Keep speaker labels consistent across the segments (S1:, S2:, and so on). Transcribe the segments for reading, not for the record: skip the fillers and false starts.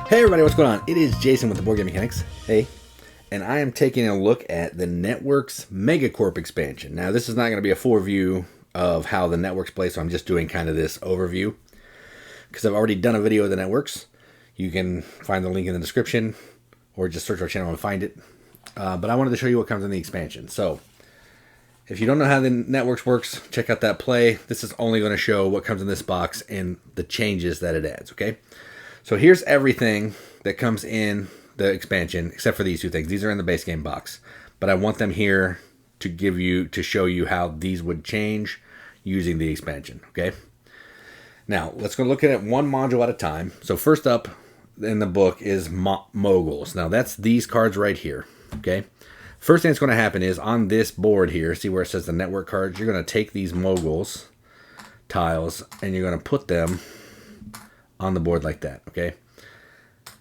S1: Hey everybody, what's going on? It is Jason with the Boardgame Mechanics. Hey. And I am taking a look at the Networks Megacorp Expansion. Now, this is not going to be a full review of how the networks play, so I'm just doing kind of this overview. Because I've already done a video of the networks. You can find the link in the description, or just search our channel and find it. But I wanted to show you what comes in the expansion. So, if you don't know how the networks works, check out that play. This is only going to show what comes in this box and the changes that it adds, okay? So here's everything that comes in the expansion, except for these two things. These are in the base game box, but I want them here to show you how these would change using the expansion, okay? Now, let's go look at it one module at a time. So first up in the book is Moguls. Now, that's these cards right here, okay? First thing that's going to happen is on this board here, see where it says the network cards? You're going to take these Moguls tiles and you're going to put them on the board like that, okay?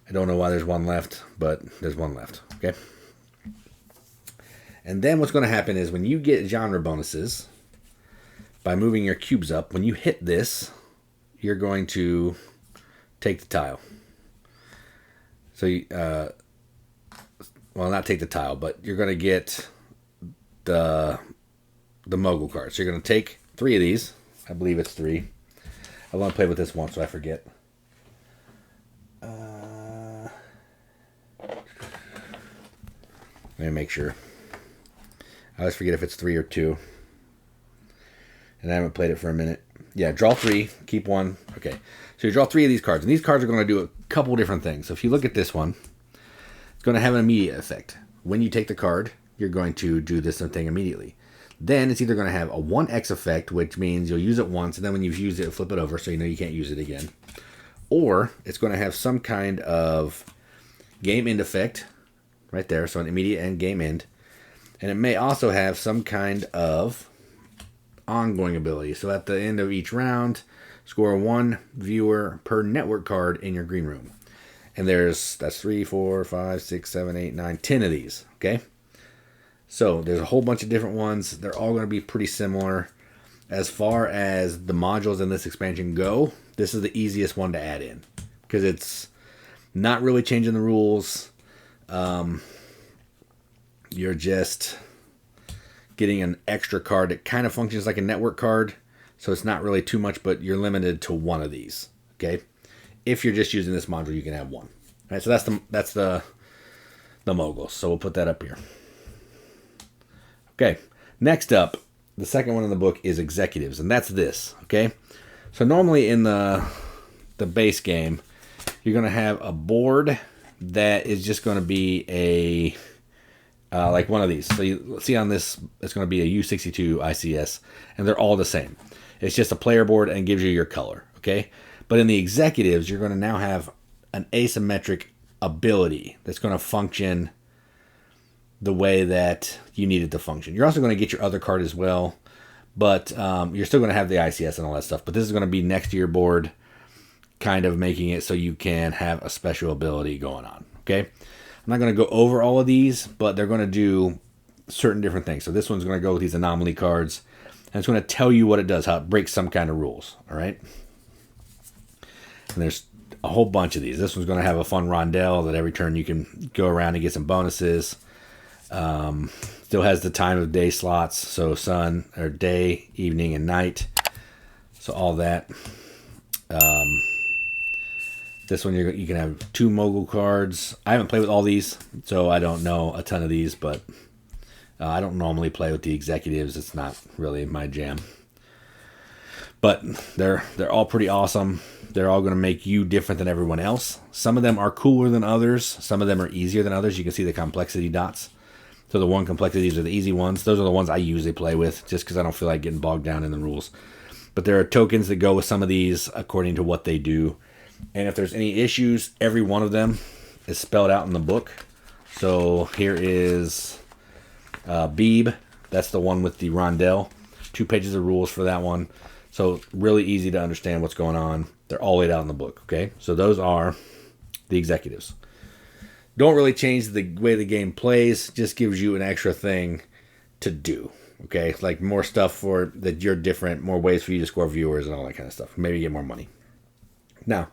S1: I don't know why there's one left, but there's one left, okay? And then what's going to happen is when you get genre bonuses, by moving your cubes up, when you hit this, you're going to take the tile. So, well, not take the tile, but you're going to get the Mogul cards. So you're going to take 3 of these. I believe it's 3. I want to play with this one, so I forget. Let me make sure. I always forget if it's 3 or 2. And I haven't played it for a minute. Yeah, draw 3, keep 1. Okay, so you draw 3 of these cards. And these cards are going to do a couple different things. So if you look at this one, it's going to have an immediate effect. When you take the card, you're going to do this thing immediately. Then it's either going to have a 1x effect, which means you'll use it once, and then when you've used it, flip it over so you know you can't use it again. Or it's going to have some kind of game end effect right there, so an immediate end, game end. And it may also have some kind of ongoing ability. So at the end of each round, score 1 viewer per network card in your green room. And that's 3, 4, 5, 6, 7, 8, 9, 10 of these, okay? So there's a whole bunch of different ones. They're all going to be pretty similar. As far as the modules in this expansion go, this is the easiest one to add in because it's not really changing the rules. You're just getting an extra card that kind of functions like a network card, so it's not really too much, but you're limited to 1 of these, okay? If you're just using this module, you can have 1. All right, so that's the Moguls, so we'll put that up here. Okay, next up, the second one in the book is Executives, and that's this, okay? So normally in the base game, you're going to have a board that is just going to be a like one of these. So you see on this, it's going to be a U62 ICS, and they're all the same. It's just a player board and gives you your color, okay? But in the Executives, you're going to now have an asymmetric ability that's going to function the way that you need it to function. You're also going to get your other card as well, but you're still going to have the ICS and all that stuff. But this is going to be next to your board, kind of making it so you can have a special ability going on, okay? I'm not going to go over all of these, but they're going to do certain different things. So this one's going to go with these anomaly cards, and it's going to tell you what it does, how it breaks some kind of rules, all right? And there's a whole bunch of these. This one's going to have a fun rondelle that every turn you can go around and get some bonuses. Still has the time of day slots, so sun or day, evening, and night. So all that. This one you can have 2 Mogul cards. I haven't played with all these, so I don't know a ton of these, but I don't normally play with the Executives. It's not really my jam. But they're all pretty awesome. They're all going to make you different than everyone else. Some of them are cooler than others. Some of them are easier than others. You can see the complexity dots. So the 1 complexities are the easy ones. Those are the ones I usually play with just because I don't feel like getting bogged down in the rules. But there are tokens that go with some of these according to what they do. And if there's any issues, every one of them is spelled out in the book. So here is Beeb. That's the one with the rondelle. 2 pages of rules for that one. So really easy to understand what's going on. They're all laid out in the book, okay? So those are the Executives. Don't really change the way the game plays. Just gives you an extra thing to do, okay? Like more stuff for that you're different, more ways for you to score viewers and all that kind of stuff. Maybe get more money. Now,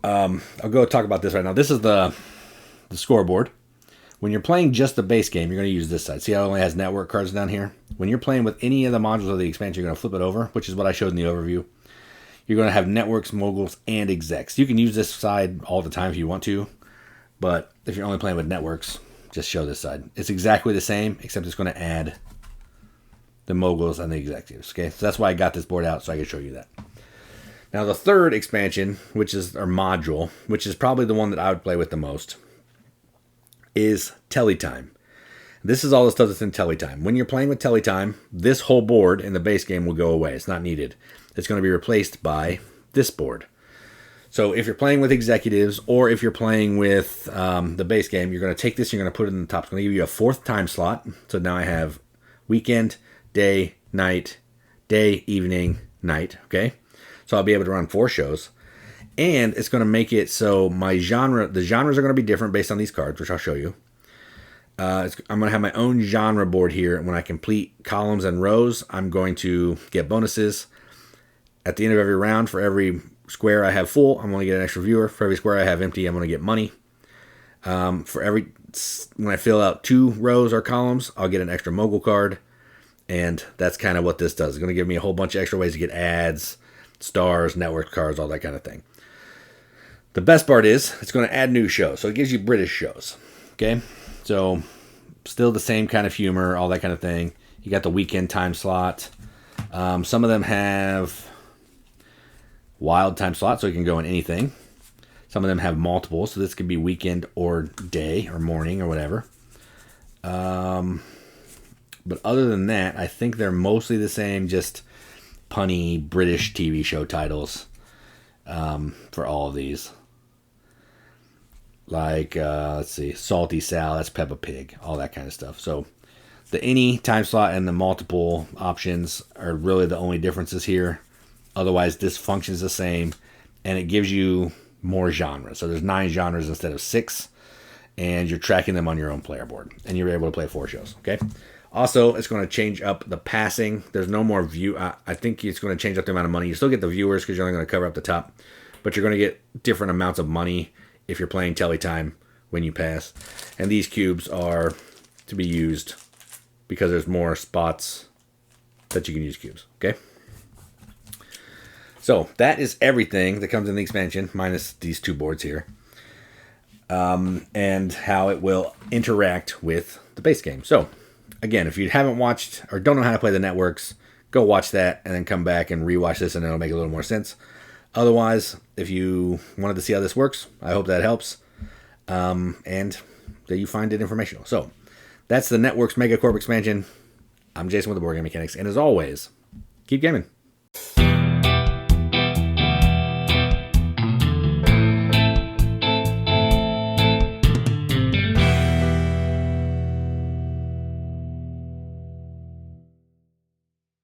S1: I'll go talk about this right now. This is the scoreboard. When you're playing just the base game, you're going to use this side. See how it only has network cards down here? When you're playing with any of the modules of the expansion, you're going to flip it over, which is what I showed in the overview. You're going to have networks, moguls, and execs. You can use this side all the time if you want to, but if you're only playing with networks, just show this side. It's exactly the same, except it's going to add the moguls and the executives. Okay, so that's why I got this board out, so I can show you that. Now the third expansion, which is our module, which is probably the one that I would play with the most, is Telly Time. This is all the stuff that's in Telly Time. When you're playing with Telly Time, this whole board in the base game will go away. It's not needed. It's going to be replaced by this board. So if you're playing with executives or if you're playing with the base game, you're going to take this and you're going to put it in the top. It's going to give you a fourth time slot. So now I have weekend, day, night, day, evening, night. Okay. So I'll be able to run 4 shows. And it's going to make it so the genres are going to be different based on these cards, which I'll show you. I'm going to have my own genre board here. And when I complete columns and rows, I'm going to get bonuses. At the end of every round, for every square I have full, I'm going to get an extra viewer. For every square I have empty, I'm going to get money. When I fill out 2 rows or columns, I'll get an extra mogul card. And that's kind of what this does. It's going to give me a whole bunch of extra ways to get ads, stars, network cards, all that kind of thing. The best part is it's going to add new shows. So it gives you British shows. Okay. So still the same kind of humor, all that kind of thing. You got the weekend time slot. Some of them have wild time slot, so you can go in anything. Some of them have multiple, so this could be weekend or day or morning or whatever. But other than that, I think they're mostly the same, just punny British TV show titles for all of these. Like, let's see, Salty Sal, that's Peppa Pig, all that kind of stuff. So the any time slot and the multiple options are really the only differences here. Otherwise, this functions the same, and it gives you more genres. So there's 9 genres instead of 6, and you're tracking them on your own player board, and you're able to play 4 shows, okay? Also, it's going to change up the passing. There's no more view. I think it's going to change up the amount of money. You still get the viewers because you're only going to cover up the top, but you're going to get different amounts of money if you're playing Telly Time when you pass. And these cubes are to be used because there's more spots that you can use cubes, okay? So that is everything that comes in the expansion, minus these 2 boards here. And how it will interact with the base game. So, again, if you haven't watched or don't know how to play the networks, go watch that and then come back and rewatch this and it'll make a little more sense. Otherwise, if you wanted to see how this works, I hope that helps. And that you find it informational. So, that's the Networks Megacorp Expansion. I'm Jason with the Boardgame Mechanics. And as always, keep gaming.